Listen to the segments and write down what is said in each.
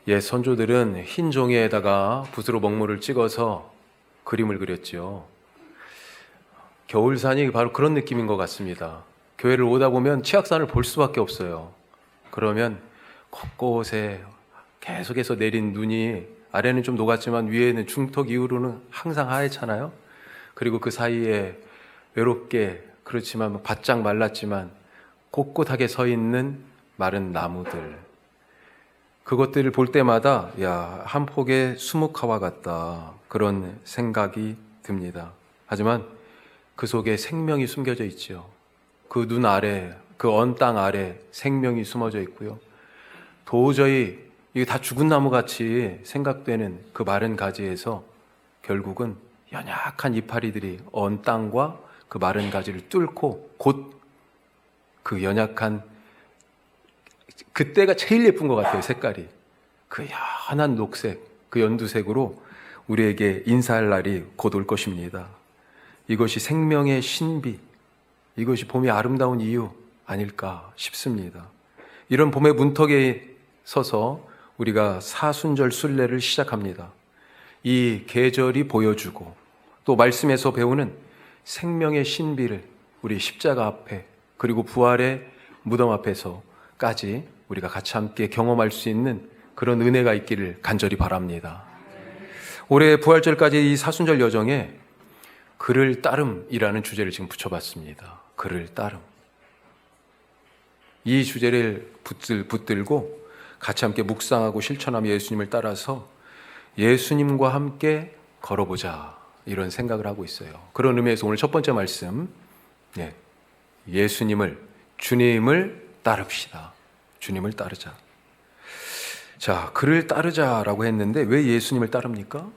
옛 선조들은 흰 종이에다가 붓으로 먹물을 찍어서 그림을 그렸죠. 겨울산이 바로 그런 느낌인 것 같습니다. 교회를 오다 보면 치악산을 볼 수밖에 없어요. 그러면 곳곳에 계속해서 내린 눈이 아래는 좀 녹았지만 위에는 중턱 이후로는 항상 하얗잖아요. 그리고 그 사이에 외롭게 그렇지만 바짝 말랐지만 꼿꼿하게 서 있는 마른 나무들, 그것들을 볼 때마다 한 폭의 수묵화와 같다, 그런 생각이 듭니다. 하지만 그 속에 생명이 숨겨져 있죠. 그 눈 아래, 그 언 땅 아래 생명이 숨어져 있고요. 도저히 이게 다 죽은 나무같이 생각되는 그 마른 가지에서 결국은 연약한 이파리들이 언 땅과 그 마른 가지를 뚫고 곧 그 연약한, 그때가 제일 예쁜 것 같아요. 색깔이 그 연한 녹색, 그 연두색으로 우리에게 인사할 날이 곧 올 것입니다. 이것이 생명의 신비, 이것이 봄이 아름다운 이유 아닐까 싶습니다. 이런 봄의 문턱에 서서 우리가 사순절 순례를 시작합니다. 이 계절이 보여주고 또 말씀에서 배우는 생명의 신비를 우리 십자가 앞에 그리고 부활의 무덤 앞에서까지 우리가 같이 함께 경험할 수 있는 그런 은혜가 있기를 간절히 바랍니다. 올해 부활절까지 이 사순절 여정에 그를 따름이라는 주제를 지금 붙여봤습니다. 그를 따름. 이 주제를 붙들고 같이 함께 묵상하고 실천하며 예수님을 따라서 예수님과 함께 걸어보자, 이런 생각을 하고 있어요. 그런 의미에서 오늘 첫 번째 말씀, 예수님을, 주님을 따릅시다. 주님을 따르자. 자, 그를 따르자라고 했는데 왜 예수님을 따릅니까?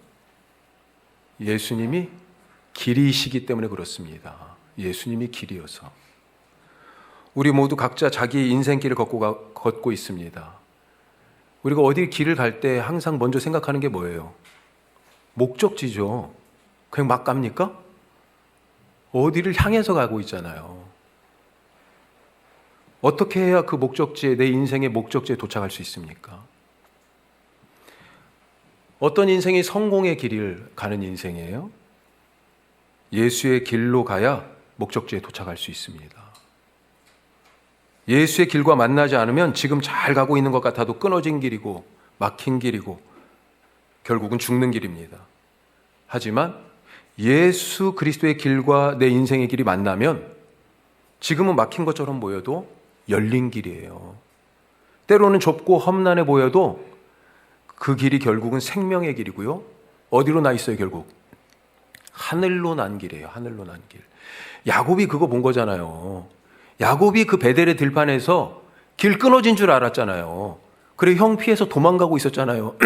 예수님이 길이시기 때문에 그렇습니다. 예수님이 길이어서. 우리 모두 각자 자기 인생길을 걷고 있습니다. 우리가 어디 길을 갈 때 항상 먼저 생각하는 게 뭐예요? 목적지죠. 그냥 막 갑니까? 어디를 향해서 가고 있잖아요. 어떻게 해야 그 목적지에, 내 인생의 목적지에 도착할 수 있습니까? 어떤 인생이 성공의 길을 가는 인생이에요? 예수의 길로 가야 목적지에 도착할 수 있습니다. 예수의 길과 만나지 않으면 지금 잘 가고 있는 것 같아도 끊어진 길이고 막힌 길이고 결국은 죽는 길입니다. 하지만 예수 그리스도의 길과 내 인생의 길이 만나면 지금은 막힌 것처럼 보여도 열린 길이에요. 때로는 좁고 험난해 보여도 그 길이 결국은 생명의 길이고요. 어디로 나 있어요, 결국? 하늘로 난 길이에요. 하늘로 난 길. 야곱이 그거 본 거잖아요. 야곱이 그 베델의 들판에서 길 끊어진 줄 알았잖아요. 그래 형 피해서 도망가고 있었잖아요.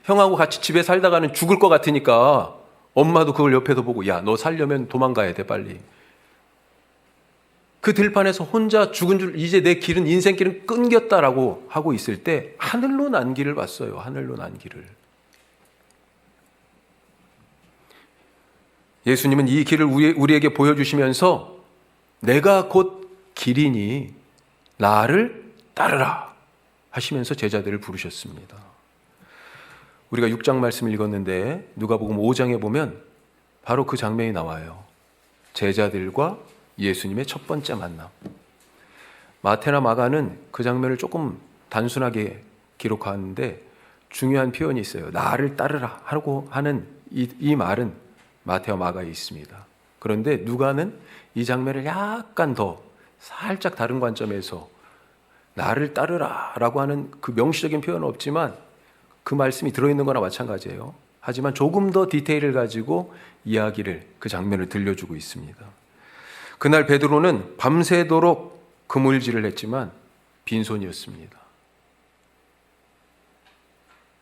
형하고 같이 집에 살다가는 죽을 것 같으니까 엄마도 그걸 옆에서 보고, 야, 너 살려면 도망가야 돼, 빨리. 그 들판에서 혼자 죽은 줄, 이제 내 길은, 인생길은 끊겼다라고 하고 있을 때 하늘로 난 길을 봤어요. 하늘로 난 길을. 예수님은 이 길을 우리에게 보여주시면서 내가 곧 길이니 나를 따르라 하시면서 제자들을 부르셨습니다. 우리가 6장 말씀 읽었는데 누가복음 5장에 보면 바로 그 장면이 나와요. 제자들과 예수님의 첫 번째 만남. 마태나 마가는 그 장면을 조금 단순하게 기록하는데 중요한 표현이 있어요. 나를 따르라 하고 하는 이 말은 마태와 마가에 있습니다. 그런데 누가는 이 장면을 약간 더 살짝 다른 관점에서 나를 따르라 라고 하는 그 명시적인 표현은 없지만 그 말씀이 들어있는 거나 마찬가지예요. 하지만 조금 더 디테일을 가지고 이야기를, 그 장면을 들려주고 있습니다. 그날 베드로는 밤새도록 그물질을 했지만 빈손이었습니다.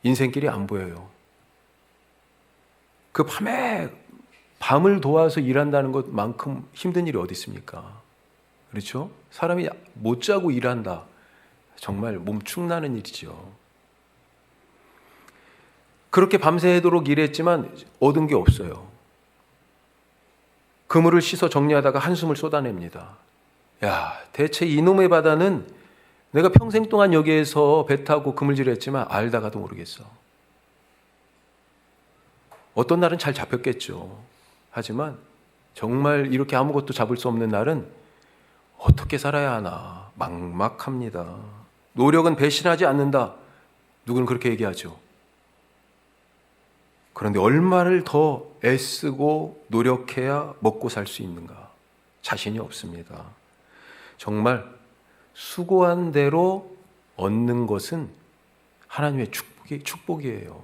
인생길이 안 보여요. 그 밤을 도와서 일한다는 것만큼 힘든 일이 어디 있습니까? 그렇죠? 사람이 못 자고 일한다. 정말 몸 축나는 일이죠. 그렇게 밤새도록 일했지만 얻은 게 없어요. 그물을 씻어 정리하다가 한숨을 쏟아냅니다. 야, 대체 이놈의 바다는 내가 평생 동안 여기에서 배 타고 그물질했지만 알다가도 모르겠어. 어떤 날은 잘 잡혔겠죠. 하지만 정말 이렇게 아무것도 잡을 수 없는 날은 어떻게 살아야 하나 막막합니다. 노력은 배신하지 않는다. 누구는 그렇게 얘기하죠. 그런데 얼마를 더 애쓰고 노력해야 먹고 살 수 있는가? 자신이 없습니다. 정말 수고한 대로 얻는 것은 하나님의 축복이에요.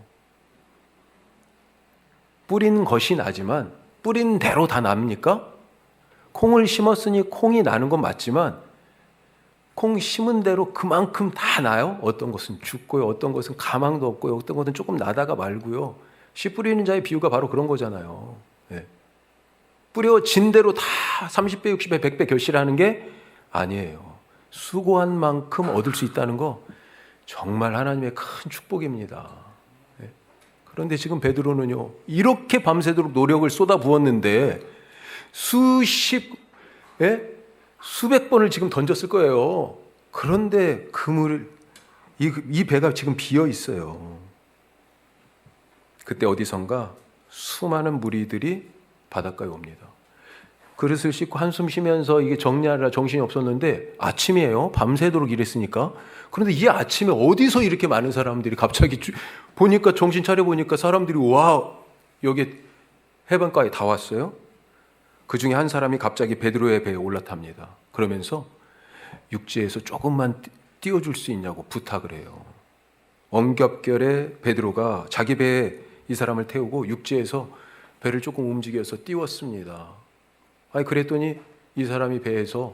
뿌린 것이 나지만 뿌린 대로 다 납니까? 콩을 심었으니 콩이 나는 건 맞지만 콩 심은 대로 그만큼 다 나요? 어떤 것은 죽고요. 어떤 것은 가망도 없고요. 어떤 것은 조금 나다가 말고요. 씨 뿌리는 자의 비유가 바로 그런 거잖아요. 네. 뿌려진 대로 다 30배, 60배, 100배 결실하는 게 아니에요. 수고한 만큼 얻을 수 있다는 거 정말 하나님의 큰 축복입니다. 네. 그런데 지금 베드로는요, 이렇게 밤새도록 노력을 쏟아부었는데 수백 번을 지금 던졌을 거예요. 그런데 이 배가 지금 비어 있어요. 그때 어디선가 수많은 무리들이 바닷가에 옵니다. 그릇을 씻고 한숨 쉬면서 이게 정리하느라 정신이 없었는데 아침이에요. 밤새도록 일했으니까. 그런데 이 아침에 어디서 이렇게 많은 사람들이 갑자기 보니까 정신 차려 보니까 사람들이 와 여기 해변가에 다 왔어요. 그 중에 한 사람이 갑자기 베드로의 배에 올라탑니다. 그러면서 육지에서 조금만 띄워줄 수 있냐고 부탁을 해요. 엄격결에 베드로가 자기 배에 이 사람을 태우고 육지에서 배를 조금 움직여서 띄웠습니다. 그랬더니 이 사람이 배에서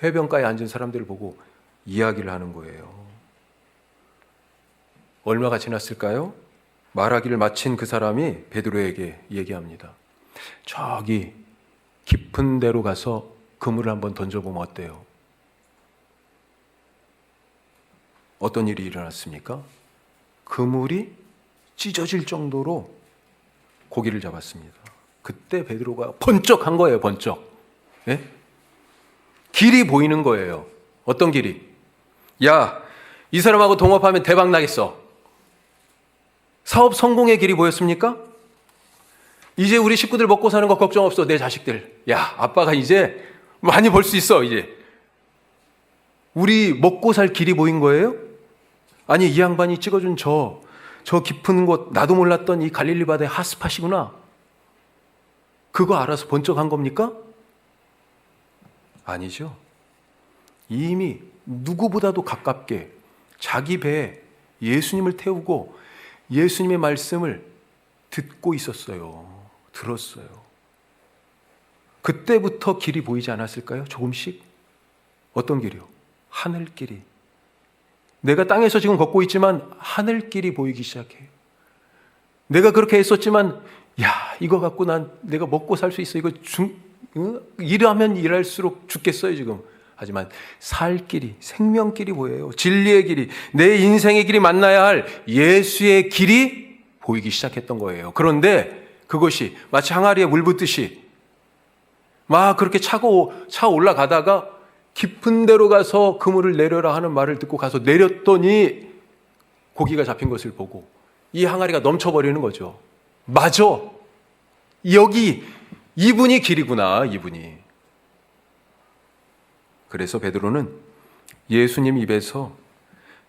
해변가에 앉은 사람들을 보고 이야기를 하는 거예요. 얼마가 지났을까요? 말하기를 마친 그 사람이 베드로에게 얘기합니다. 저기 깊은 데로 가서 그물을 한번 던져보면 어때요? 어떤 일이 일어났습니까? 그물이 찢어질 정도로 고기를 잡았습니다. 그때 베드로가 번쩍한 거예요. 번쩍. 네? 길이 보이는 거예요. 어떤 길이? 야, 이 사람하고 동업하면 대박 나겠어. 사업 성공의 길이 보였습니까? 이제 우리 식구들 먹고 사는 거 걱정 없어. 내 자식들. 야, 아빠가 이제 많이 벌 수 있어. 이제 우리 먹고 살 길이 보인 거예요? 아니, 이 양반이 찍어준 저 깊은 곳, 나도 몰랐던 이 갈릴리 바다의 핫스팟이구나. 그거 알아서 번쩍한 겁니까? 아니죠. 이미 누구보다도 가깝게 자기 배에 예수님을 태우고 예수님의 말씀을 듣고 있었어요. 들었어요. 그때부터 길이 보이지 않았을까요? 조금씩? 어떤 길이요? 하늘길이. 내가 땅에서 지금 걷고 있지만 하늘길이 보이기 시작해요. 내가 그렇게 했었지만 야, 이거 갖고 내가 먹고 살 수 있어. 이거 일하면 일할수록 죽겠어요 지금. 하지만 살 길이, 생명길이 보여요. 진리의 길이, 내 인생의 길이 만나야 할 예수의 길이 보이기 시작했던 거예요. 그런데 그것이 마치 항아리에 물 붓듯이 막 그렇게 차 올라가다가 깊은 데로 가서 그물을 내려라 하는 말을 듣고 가서 내렸더니 고기가 잡힌 것을 보고 이 항아리가 넘쳐버리는 거죠. 맞아. 여기 이분이 길이구나. 이분이. 그래서 베드로는 예수님 입에서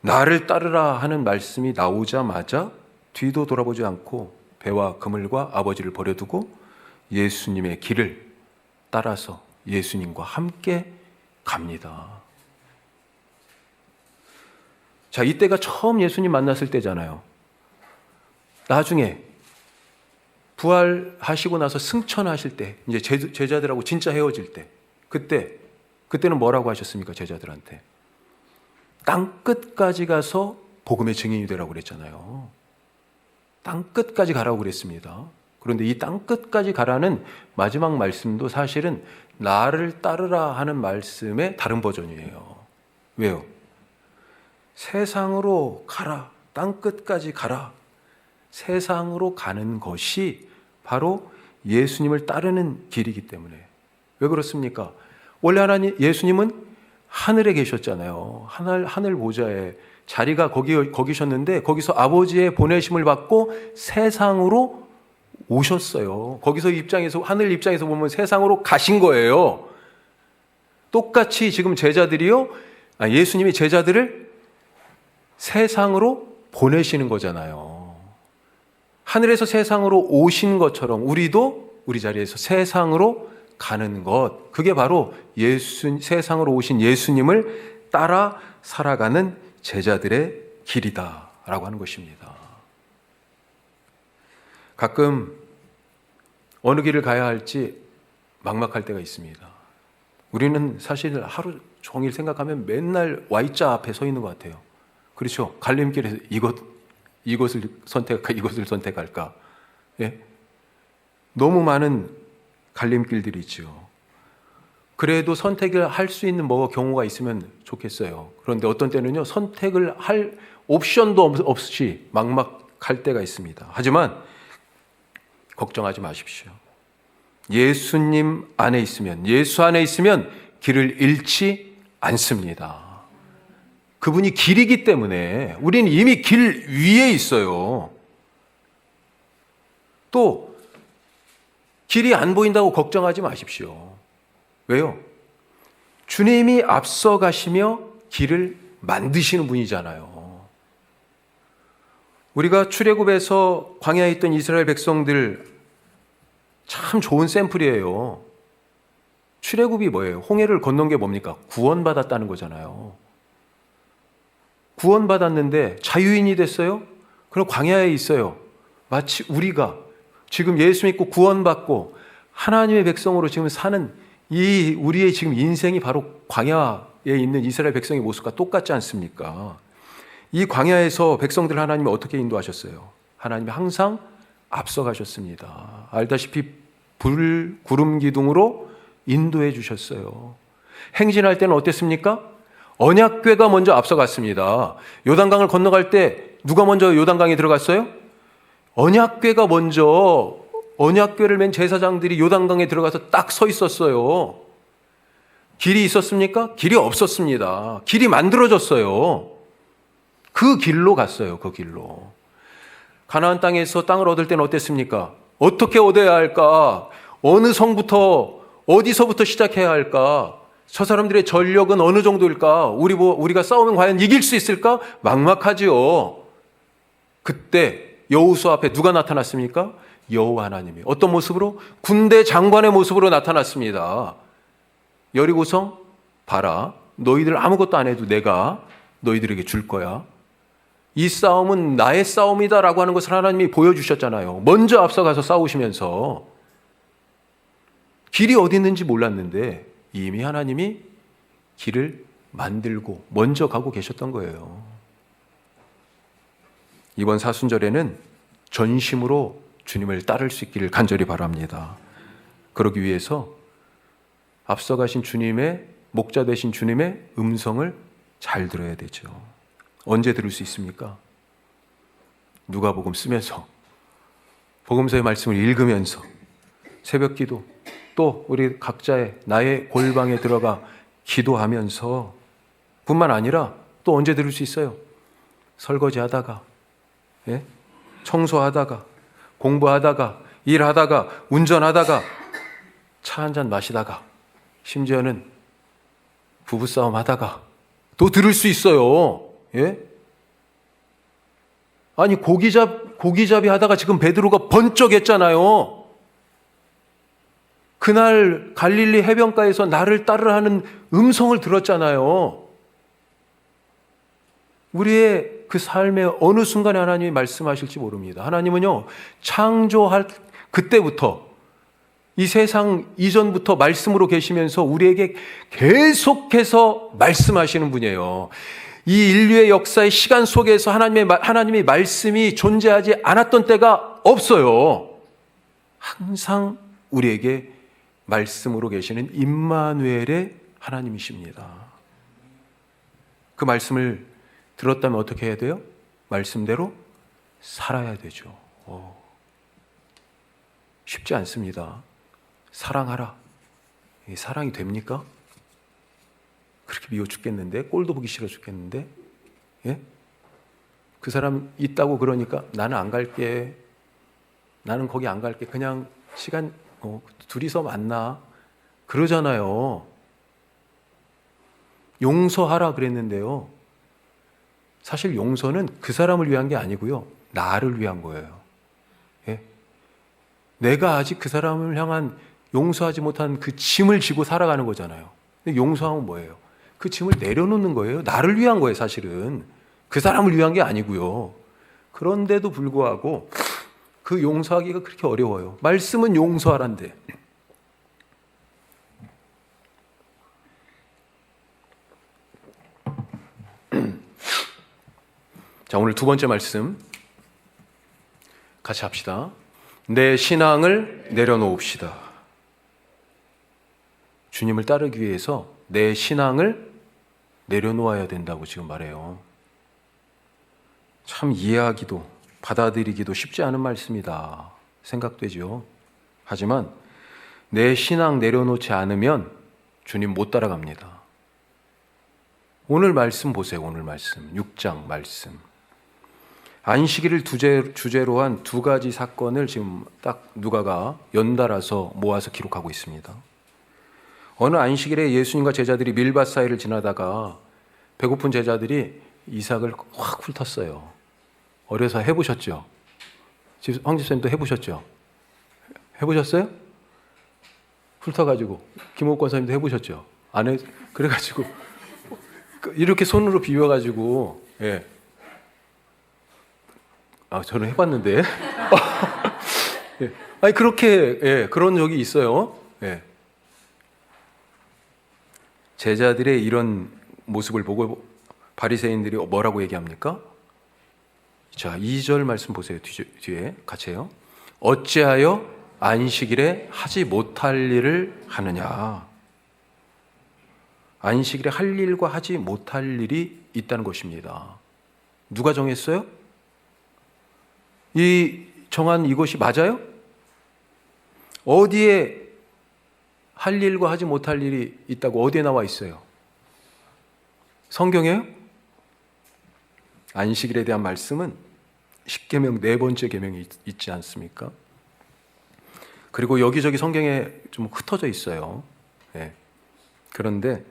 나를 따르라 하는 말씀이 나오자마자 뒤도 돌아보지 않고 배와 그물과 아버지를 버려두고 예수님의 길을 따라서 예수님과 함께 갑니다. 자, 이때가 처음 예수님 만났을 때잖아요. 나중에 부활하시고 나서 승천하실 때, 이제 제자들하고 진짜 헤어질 때, 그때는 뭐라고 하셨습니까? 제자들한테 땅 끝까지 가서 복음의 증인이 되라고 그랬잖아요. 땅 끝까지 가라고 그랬습니다. 그런데 이 땅 끝까지 가라는 마지막 말씀도 사실은 나를 따르라 하는 말씀의 다른 버전이에요. 왜요? 세상으로 가라. 땅 끝까지 가라. 세상으로 가는 것이 바로 예수님을 따르는 길이기 때문에. 왜 그렇습니까? 원래 예수님은 하늘에 계셨잖아요. 하늘 보좌에 자리가 거기셨는데 거기서 아버지의 보내심을 받고 세상으로 오셨어요. 거기서 하늘 입장에서 보면 세상으로 가신 거예요. 똑같이 지금 예수님이 제자들을 세상으로 보내시는 거잖아요. 하늘에서 세상으로 오신 것처럼 우리도 우리 자리에서 세상으로 가는 것, 그게 바로 세상으로 오신 예수님을 따라 살아가는 제자들의 길이다라고 하는 것입니다. 가끔 어느 길을 가야 할지 막막할 때가 있습니다. 우리는 사실 하루 종일 생각하면 맨날 Y자 앞에 서 있는 것 같아요. 그렇죠? 갈림길에서 이것을 선택할까, 이것을 선택할까. 예? 너무 많은 갈림길들이 있죠. 그래도 선택을 할 수 있는 경우가 있으면 좋겠어요. 그런데 어떤 때는요, 선택을 할 옵션도 없이 막막할 때가 있습니다. 하지만 걱정하지 마십시오. 예수님 안에 있으면, 예수 안에 있으면 길을 잃지 않습니다. 그분이 길이기 때문에 우리는 이미 길 위에 있어요. 또 길이 안 보인다고 걱정하지 마십시오. 왜요? 주님이 앞서 가시며 길을 만드시는 분이잖아요. 우리가 출애굽에서 광야에 있던 이스라엘 백성들 참 좋은 샘플이에요. 출애굽이 뭐예요? 홍해를 건넌 게 뭡니까? 구원받았다는 거잖아요. 구원받았는데 자유인이 됐어요? 그럼 광야에 있어요. 마치 우리가 지금 예수 믿고 구원받고 하나님의 백성으로 지금 사는 이 우리의 지금 인생이 바로 광야에 있는 이스라엘 백성의 모습과 똑같지 않습니까? 이 광야에서 백성들 하나님이 어떻게 인도하셨어요? 하나님이 항상 앞서가셨습니다. 알다시피 불, 구름 기둥으로 인도해 주셨어요. 행진할 때는 어땠습니까? 언약궤가 먼저 앞서갔습니다. 요단강을 건너갈 때 누가 먼저 요단강에 들어갔어요? 언약궤가 먼저, 언약궤를 맨 제사장들이 요단강에 들어가서 딱 서 있었어요. 길이 있었습니까? 길이 없었습니다. 길이 만들어졌어요. 그 길로 갔어요. 그 길로. 가나안 땅에서 땅을 얻을 때는 어땠습니까? 어떻게 얻어야 할까? 어느 성부터, 어디서부터 시작해야 할까? 저 사람들의 전력은 어느 정도일까? 우리가 싸우면 과연 이길 수 있을까? 막막하지요. 그때 여호수아 앞에 누가 나타났습니까? 여호와 하나님이. 어떤 모습으로? 군대 장관의 모습으로 나타났습니다. 여리고성 봐라. 너희들 아무것도 안 해도 내가 너희들에게 줄 거야. 이 싸움은 나의 싸움이다라고 하는 것을 하나님이 보여주셨잖아요. 먼저 앞서가서 싸우시면서 길이 어디 있는지 몰랐는데 이미 하나님이 길을 만들고 먼저 가고 계셨던 거예요. 이번 사순절에는 전심으로 주님을 따를 수 있기를 간절히 바랍니다. 그러기 위해서 앞서가신 주님의, 목자 되신 주님의 음성을 잘 들어야 되죠. 언제 들을 수 있습니까? 누가복음 쓰면서, 복음서의 말씀을 읽으면서, 새벽 기도, 또 우리 각자의 나의 골방에 들어가 기도하면서 뿐만 아니라 또 언제 들을 수 있어요? 설거지하다가, 예? 청소하다가, 공부하다가, 일하다가, 운전하다가, 차 한잔 마시다가, 심지어는 부부싸움 하다가 또 들을 수 있어요. 예? 아니 고기잡이 하다가 지금 베드로가 번쩍했잖아요. 그날 갈릴리 해변가에서 나를 따르라 하는 음성을 들었잖아요. 우리의 그 삶의 어느 순간에 하나님이 말씀하실지 모릅니다. 하나님은요, 창조할 그때부터 이 세상 이전부터 말씀으로 계시면서 우리에게 계속해서 말씀하시는 분이에요. 이 인류의 역사의 시간 속에서 하나님의 말씀이 존재하지 않았던 때가 없어요. 항상 우리에게 말씀으로 계시는 임마누엘의 하나님이십니다. 그 말씀을 들었다면 어떻게 해야 돼요? 말씀대로 살아야 되죠. 쉽지 않습니다. 사랑하라. 이게 사랑이 됩니까? 그렇게 미워 죽겠는데, 꼴도 보기 싫어 죽겠는데, 예? 그 사람 있다고 그러니까 나는 안 갈게. 나는 거기 안 갈게. 그냥 시간 둘이서 만나. 그러잖아요. 용서하라 그랬는데요. 사실 용서는 그 사람을 위한 게 아니고요. 나를 위한 거예요. 예? 내가 아직 그 사람을 향한 용서하지 못한 그 짐을 지고 살아가는 거잖아요. 근데 용서하면 뭐예요? 그 짐을 내려놓는 거예요. 나를 위한 거예요, 사실은. 그 사람을 위한 게 아니고요. 그런데도 불구하고 그 용서하기가 그렇게 어려워요. 말씀은 용서하란데. 자, 오늘 두 번째 말씀 같이 합시다. 내 신앙을 내려놓읍시다. 주님을 따르기 위해서 내 신앙을 내려놓아야 된다고 지금 말해요. 참 이해하기도 받아들이기도 쉽지 않은 말씀이다 생각되죠. 하지만 내 신앙 내려놓지 않으면 주님 못 따라갑니다. 오늘 말씀 보세요. 오늘 말씀 6장 말씀. 안식일을 주제로 한 두 가지 사건을 지금 딱 누가가 연달아서 모아서 기록하고 있습니다. 어느 안식일에 예수님과 제자들이 밀밭 사이를 지나다가 배고픈 제자들이 이삭을 확 훑었어요. 어려서 해보셨죠? 황 집사님도 해보셨죠? 해보셨어요? 훑어가지고 김옥 권사님도 해보셨죠? 안 해? 그래가지고 이렇게 손으로 비벼가지고 예. 저는 해봤는데. 예. 아니 그렇게 예, 그런 적이 있어요. 예. 제자들의 이런 모습을 보고 바리새인들이 뭐라고 얘기합니까? 자, 2절 말씀 보세요. 뒤에 같이 해요. 어찌하여 안식일에 하지 못할 일을 하느냐? 안식일에 할 일과 하지 못할 일이 있다는 것입니다. 누가 정했어요? 이 정한 이것이 맞아요? 어디에 할 일과 하지 못할 일이 있다고 어디에 나와 있어요? 성경에요? 안식일에 대한 말씀은 십계명 네 번째 계명이 있지 않습니까? 그리고 여기저기 성경에 좀 흩어져 있어요. 예. 그런데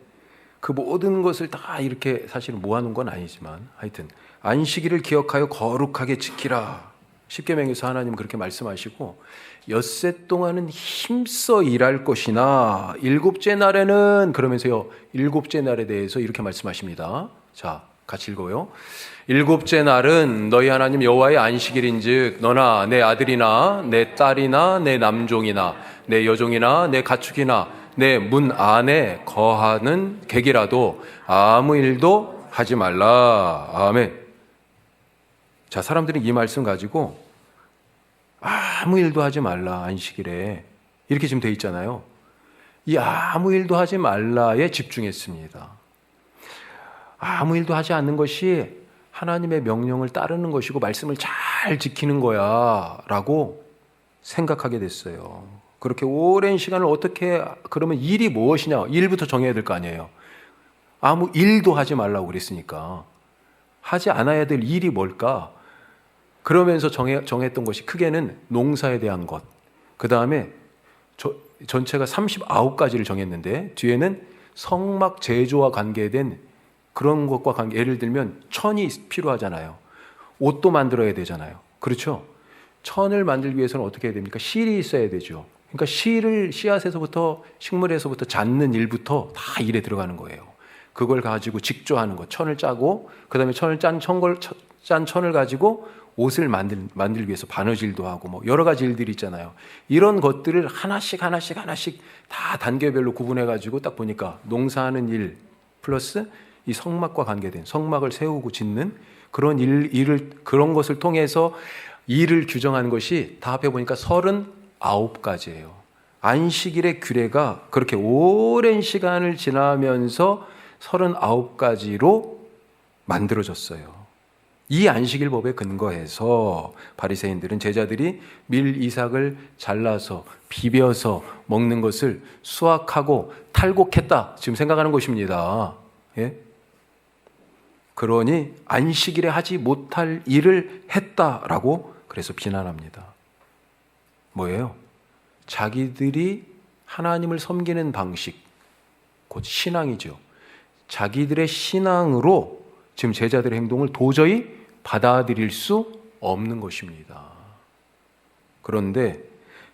그 모든 것을 다 이렇게 사실 모아놓은 건 아니지만 하여튼 안식일을 기억하여 거룩하게 지키라. 십계명에서 하나님은 그렇게 말씀하시고 엿새 동안은 힘써 일할 것이나 일곱째 날에는 그러면서요 일곱째 날에 대해서 이렇게 말씀하십니다. 자, 같이 읽어요. 일곱째 날은 너희 하나님 여호와의 안식일인즉 너나 내 아들이나 내 딸이나 내 남종이나 내 여종이나 내 가축이나 내 문 안에 거하는 객이라도 아무 일도 하지 말라. 아멘. 자, 사람들이 이 말씀 가지고 아무 일도 하지 말라 안식일에 이렇게 지금 돼 있잖아요. 이 아무 일도 하지 말라에 집중했습니다. 아무 일도 하지 않는 것이 하나님의 명령을 따르는 것이고 말씀을 잘 지키는 거야 라고 생각하게 됐어요. 그렇게 오랜 시간을 어떻게 그러면 일이 무엇이냐 일부터 정해야 될 거 아니에요. 아무 일도 하지 말라고 그랬으니까 하지 않아야 될 일이 뭘까? 그러면서 정했던 것이 크게는 농사에 대한 것, 그 다음에 전체가 39가지를 정했는데 뒤에는 성막 제조와 관계된 그런 것과 관계, 예를 들면 천이 필요하잖아요. 옷도 만들어야 되잖아요. 그렇죠? 천을 만들기 위해서는 어떻게 해야 됩니까? 실이 있어야 되죠. 그러니까 실을 씨앗에서부터 식물에서부터 잡는 일부터 다 일에 들어가는 거예요. 그걸 가지고 직조하는 것, 천을 짜고 그 다음에 천을 짠 천을 가지고 옷을 만들기 위해서 바느질도 하고 뭐 여러 가지 일들이 있잖아요. 이런 것들을 하나씩 다 단계별로 구분해가지고 딱 보니까 농사하는 일 플러스 이 성막과 관계된 성막을 세우고 짓는 그런 그런 것을 통해서 일을 규정하는 것이 다 합해보니까 39가지예요. 안식일의 규례가 그렇게 오랜 시간을 지나면서 39가지로 만들어졌어요. 이 안식일법에 근거해서 바리새인들은 제자들이 밀 이삭을 잘라서 비벼서 먹는 것을 수확하고 탈곡했다 지금 생각하는 것입니다. 예? 그러니 안식일에 하지 못할 일을 했다라고 그래서 비난합니다. 뭐예요? 자기들이 하나님을 섬기는 방식, 곧 신앙이죠. 자기들의 신앙으로 지금 제자들의 행동을 도저히 받아들일 수 없는 것입니다. 그런데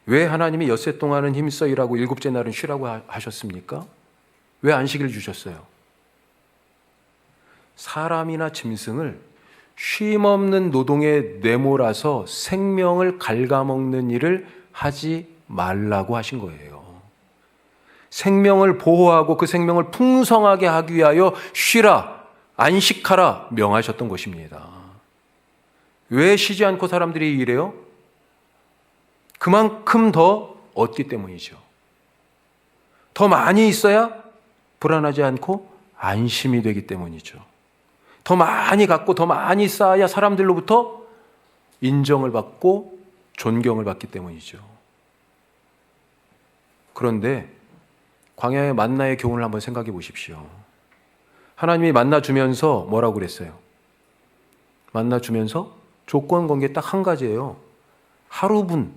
왜 하나님이 엿새 동안은 힘써 일하고 일곱째 날은 쉬라고 하셨습니까? 왜 안식일을 주셨어요? 사람이나 짐승을 쉼없는 노동에 내몰아서 생명을 갉아먹는 일을 하지 말라고 하신 거예요. 생명을 보호하고 그 생명을 풍성하게 하기 위하여 쉬라, 안식하라 명하셨던 것입니다. 왜 쉬지 않고 사람들이 일해요? 그만큼 더 얻기 때문이죠. 더 많이 있어야 불안하지 않고 안심이 되기 때문이죠. 더 많이 갖고 더 많이 쌓아야 사람들로부터 인정을 받고 존경을 받기 때문이죠. 그런데 광야의 만나의 교훈을 한번 생각해 보십시오. 하나님이 만나 주면서 뭐라고 그랬어요? 만나 주면서 조건 건 게 딱 한 가지예요. 하루분,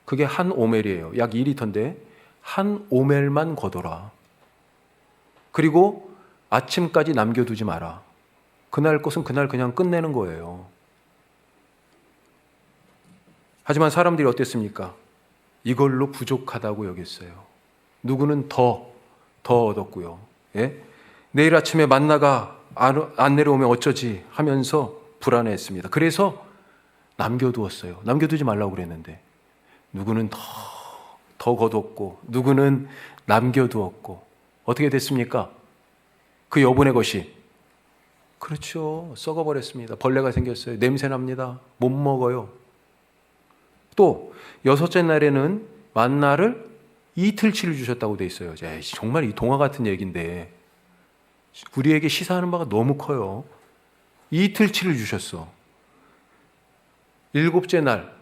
그게 한 오멜이에요. 약 2리터인데 한 오멜만 거둬라. 그리고 아침까지 남겨두지 마라. 그날 것은 그날 그냥 끝내는 거예요. 하지만 사람들이 어땠습니까? 이걸로 부족하다고 여겼어요. 누구는 더 얻었고요. 예? 내일 아침에 만나가 안 내려오면 어쩌지 하면서 불안해했습니다. 그래서 남겨두었어요. 남겨두지 말라고 그랬는데 누구는 더 거뒀고 누구는 남겨두었고 어떻게 됐습니까? 그 여분의 것이 그렇죠. 썩어버렸습니다. 벌레가 생겼어요. 냄새납니다. 못 먹어요. 또 여섯째 날에는 만나를 이틀치를 주셨다고 돼 있어요. 정말 이 동화 같은 얘기인데 우리에게 시사하는 바가 너무 커요. 이틀치를 주셨어. 일곱째 날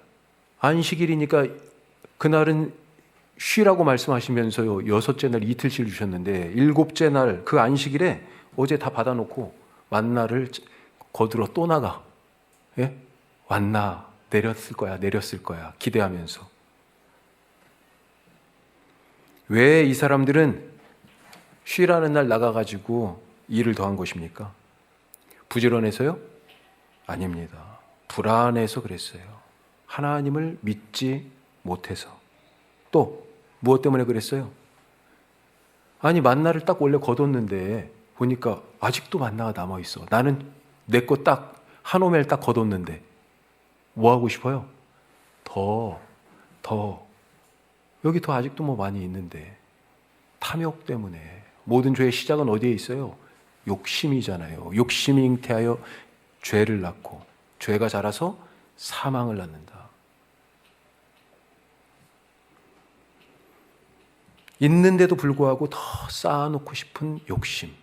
안식일이니까 그날은 쉬라고 말씀하시면서요. 여섯째 날 이틀치를 주셨는데 일곱째 날 그 안식일에 어제 다 받아놓고 만나를 거들어 또 나가. 예? 왔나 내렸을 거야 기대하면서. 왜 이 사람들은 쉬라는 날 나가가지고 일을 더한 것입니까? 부지런해서요? 아닙니다. 불안해서 그랬어요. 하나님을 믿지 못해서. 또 무엇 때문에 그랬어요? 아니 만나를 딱 원래 거뒀는데 보니까 아직도 만나가 남아있어. 나는 내 거 딱 한 오멜 딱 거뒀는데 뭐 하고 싶어요? 더 여기 더 아직도 뭐 많이 있는데 탐욕 때문에. 모든 죄의 시작은 어디에 있어요? 욕심이잖아요. 욕심이 잉태하여 죄를 낳고 죄가 자라서 사망을 낳는다. 있는데도 불구하고 더 쌓아놓고 싶은 욕심.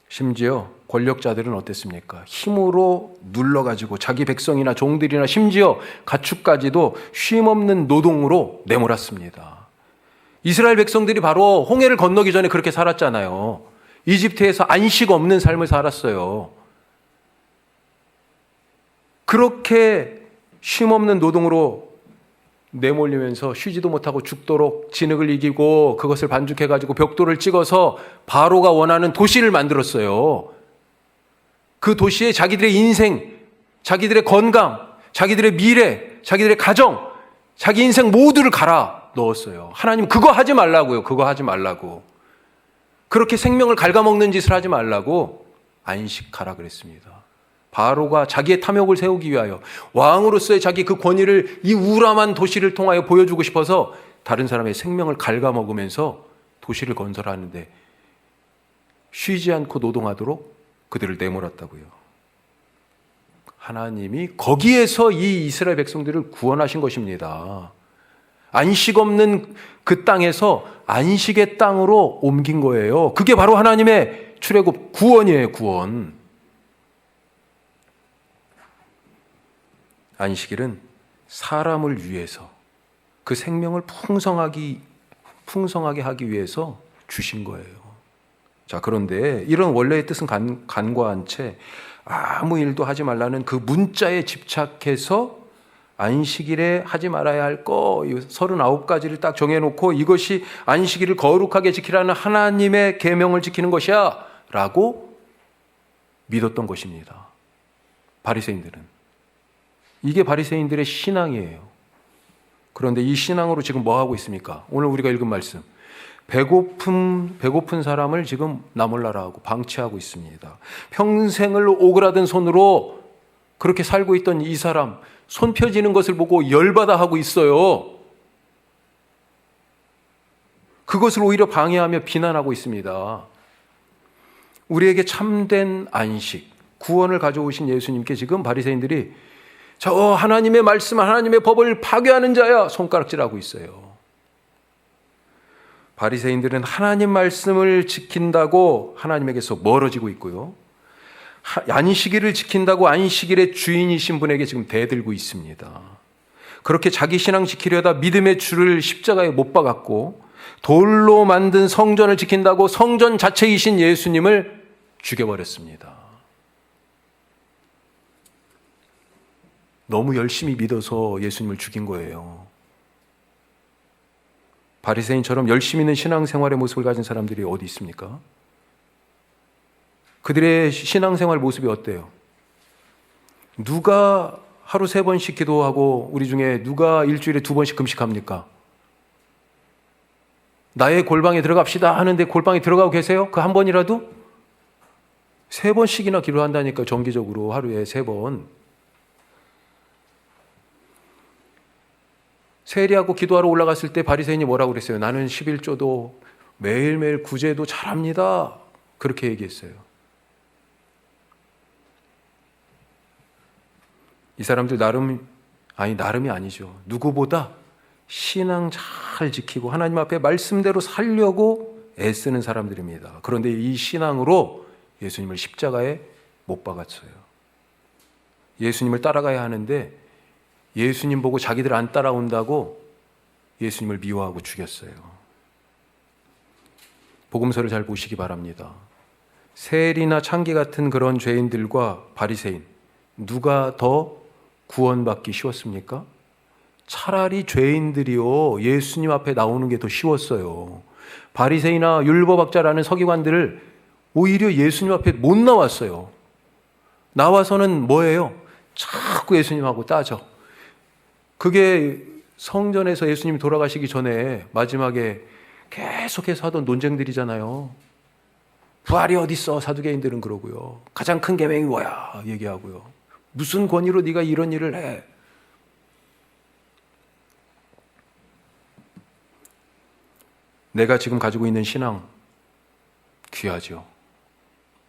심지어 권력자들은 어땠습니까? 힘으로 눌러가지고 자기 백성이나 종들이나 심지어 가축까지도 쉼없는 노동으로 내몰았습니다. 이스라엘 백성들이 바로 홍해를 건너기 전에 그렇게 살았잖아요. 이집트에서 안식 없는 삶을 살았어요. 그렇게 쉼없는 노동으로 내몰리면서 쉬지도 못하고 죽도록 진흙을 이기고 그것을 반죽해가지고 벽돌을 찍어서 바로가 원하는 도시를 만들었어요. 그 도시에 자기들의 인생, 자기들의 건강, 자기들의 미래, 자기들의 가정, 자기 인생 모두를 갈아 넣었어요. 하나님 그거 하지 말라고요. 그거 하지 말라고. 그렇게 생명을 갉아먹는 짓을 하지 말라고 안식하라 그랬습니다. 바로가 자기의 탐욕을 세우기 위하여 왕으로서의 자기 그 권위를 이 우람한 도시를 통하여 보여주고 싶어서 다른 사람의 생명을 갉아먹으면서 도시를 건설하는데 쉬지 않고 노동하도록 그들을 내몰았다고요. 하나님이 거기에서 이 이스라엘 백성들을 구원하신 것입니다. 안식 없는 그 땅에서 안식의 땅으로 옮긴 거예요. 그게 바로 하나님의 출애굽 구원이에요. 구원. 안식일은 사람을 위해서 그 생명을 풍성하게 하기 위해서 주신 거예요. 자, 그런데 이런 원래의 뜻은 간과한 채 아무 일도 하지 말라는 그 문자에 집착해서 안식일에 하지 말아야 할 거 39가지를 딱 정해놓고 이것이 안식일을 거룩하게 지키라는 하나님의 계명을 지키는 것이야 라고 믿었던 것입니다. 바리새인들은. 이게 바리새인들의 신앙이에요. 그런데 이 신앙으로 지금 뭐 하고 있습니까? 오늘 우리가 읽은 말씀. 배고픈 사람을 지금 나몰라라 하고 방치하고 있습니다. 평생을 오그라든 손으로 그렇게 살고 있던 이 사람, 손 펴지는 것을 보고 열받아 하고 있어요. 그것을 오히려 방해하며 비난하고 있습니다. 우리에게 참된 안식, 구원을 가져오신 예수님께 지금 바리새인들이 저 하나님의 말씀, 하나님의 법을 파괴하는 자야 손가락질하고 있어요. 바리새인들은 하나님 말씀을 지킨다고 하나님에게서 멀어지고 있고요. 안식일을 지킨다고 안식일의 주인이신 분에게 지금 대들고 있습니다. 그렇게 자기 신앙 지키려다 믿음의 줄을 십자가에 못 박았고 돌로 만든 성전을 지킨다고 성전 자체이신 예수님을 죽여버렸습니다. 너무 열심히 믿어서 예수님을 죽인 거예요. 바리새인처럼 열심히 있는 신앙생활의 모습을 가진 사람들이 어디 있습니까? 그들의 신앙생활 모습이 어때요? 누가 하루 3번씩 기도하고 우리 중에 누가 일주일에 2번씩 금식합니까? 나의 골방에 들어갑시다 하는데 골방에 들어가고 계세요? 그 한 번이라도? 3번씩이나 기도한다니까 정기적으로 하루에 3번. 세리하고 기도하러 올라갔을 때 바리새인이 뭐라고 그랬어요? 나는 11조도 매일매일 구제도 잘합니다. 그렇게 얘기했어요. 이 사람들 나름이 아니죠. 누구보다 신앙 잘 지키고 하나님 앞에 말씀대로 살려고 애쓰는 사람들입니다. 그런데 이 신앙으로 예수님을 십자가에 못 박았어요. 예수님을 따라가야 하는데 예수님 보고 자기들 안 따라온다고 예수님을 미워하고 죽였어요. 복음서를 잘 보시기 바랍니다. 세리나 창기 같은 그런 죄인들과 바리새인, 누가 더 구원받기 쉬웠습니까? 차라리 죄인들이요, 예수님 앞에 나오는 게 더 쉬웠어요. 바리새인이나 율법학자라는 서기관들을 오히려 예수님 앞에 못 나왔어요. 나와서는 뭐예요? 자꾸 예수님하고 따져. 그게 성전에서 예수님이 돌아가시기 전에 마지막에 계속해서 하던 논쟁들이잖아요. 부활이 어딨어? 사두개인들은 그러고요. 가장 큰 계명이 뭐야? 얘기하고요. 무슨 권위로 네가 이런 일을 해? 내가 지금 가지고 있는 신앙 귀하죠.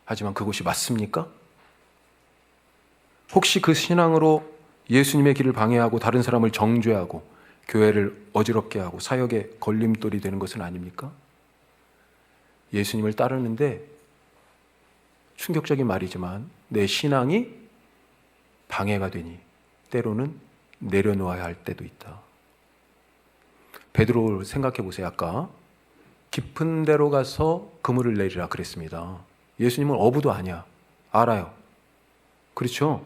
하지만 그것이 맞습니까? 혹시 그 신앙으로 예수님의 길을 방해하고 다른 사람을 정죄하고 교회를 어지럽게 하고 사역에 걸림돌이 되는 것은 아닙니까? 예수님을 따르는데 충격적인 말이지만 내 신앙이 방해가 되니 때로는 내려놓아야 할 때도 있다. 베드로를 생각해 보세요. 아까 깊은 데로 가서 그물을 내리라 그랬습니다. 예수님은 어부도 아니야. 알아요. 그렇죠?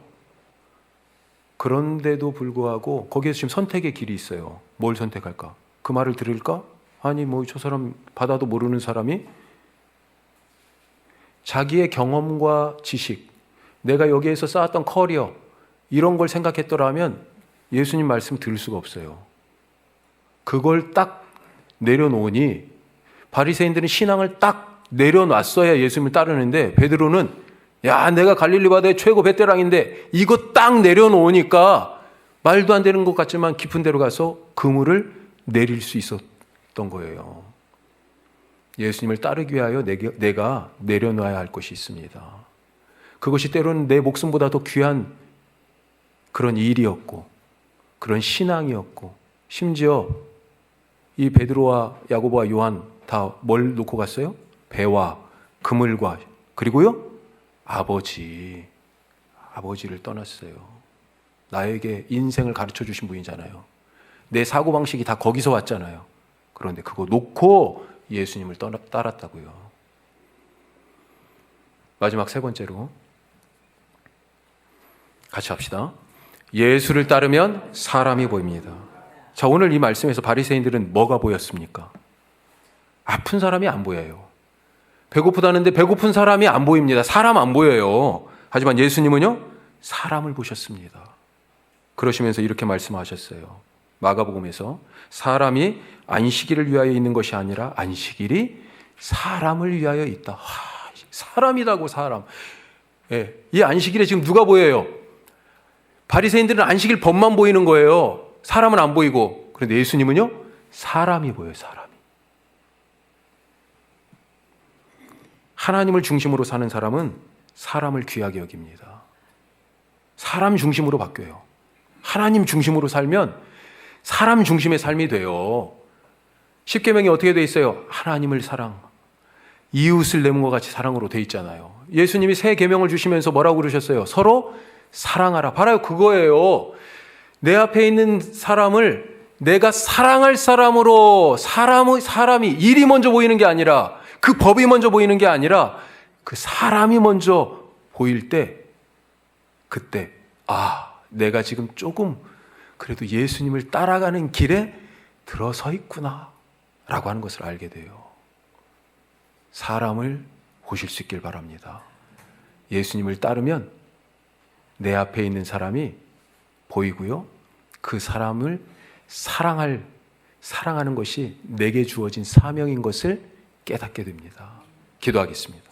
그런데도 불구하고 거기에서 지금 선택의 길이 있어요. 뭘 선택할까? 그 말을 들을까? 아니 뭐 저 사람 바다도 모르는 사람이 자기의 경험과 지식, 내가 여기에서 쌓았던 커리어 이런 걸 생각했더라면 예수님 말씀 들을 수가 없어요. 그걸 딱 내려놓으니 바리새인들은 신앙을 딱 내려놨어야 예수님을 따르는데 베드로는 야, 내가 갈릴리 바다의 최고 베테랑인데 이거 딱 내려놓으니까 말도 안 되는 것 같지만 깊은 데로 가서 그물을 내릴 수 있었던 거예요. 예수님을 따르기 위하여 내가 내려놔야 할 것이 있습니다. 그것이 때로는 내 목숨보다 더 귀한 그런 일이었고 그런 신앙이었고 심지어 이 베드로와 야고보와 요한 다 뭘 놓고 갔어요? 배와 그물과 그리고요 아버지를 떠났어요. 나에게 인생을 가르쳐 주신 분이잖아요. 내 사고방식이 다 거기서 왔잖아요. 그런데 그거 놓고 예수님을 따랐다고요. 마지막 세 번째로 같이 합시다. 예수를 따르면 사람이 보입니다. 자, 오늘 이 말씀에서 바리새인들은 뭐가 보였습니까? 아픈 사람이 안 보여요. 배고프다는데 배고픈 사람이 안 보입니다. 사람 안 보여요. 하지만 예수님은요, 사람을 보셨습니다. 그러시면서 이렇게 말씀하셨어요. 마가복음에서 사람이 안식일을 위하여 있는 것이 아니라 안식일이 사람을 위하여 있다. 사람이라고, 사람. 예, 이 안식일에 지금 누가 보여요? 바리새인들은 안식일 법만 보이는 거예요. 사람은 안 보이고. 그런데 예수님은요, 사람이 보여요. 사람이. 하나님을 중심으로 사는 사람은 사람을 귀하게 여깁니다. 사람 중심으로 바뀌어요. 하나님 중심으로 살면 사람 중심의 삶이 돼요. 십계명이 어떻게 돼 있어요? 하나님을 사랑, 이웃을 내 몸과 같이 사랑으로 돼 있잖아요. 예수님이 새 계명을 주시면서 뭐라고 그러셨어요? 서로 사랑하라. 바로 그거예요. 내 앞에 있는 사람을 내가 사랑할 사람으로, 사람이 일이 먼저 보이는 게 아니라, 그 법이 먼저 보이는 게 아니라 그 사람이 먼저 보일 때, 그때 내가 지금 조금 그래도 예수님을 따라가는 길에 들어서 있구나 라고 하는 것을 알게 돼요. 사람을 보실 수 있길 바랍니다. 예수님을 따르면 내 앞에 있는 사람이 보이고요, 그 사람을 사랑하는 것이 내게 주어진 사명인 것을 깨닫게 됩니다. 기도하겠습니다.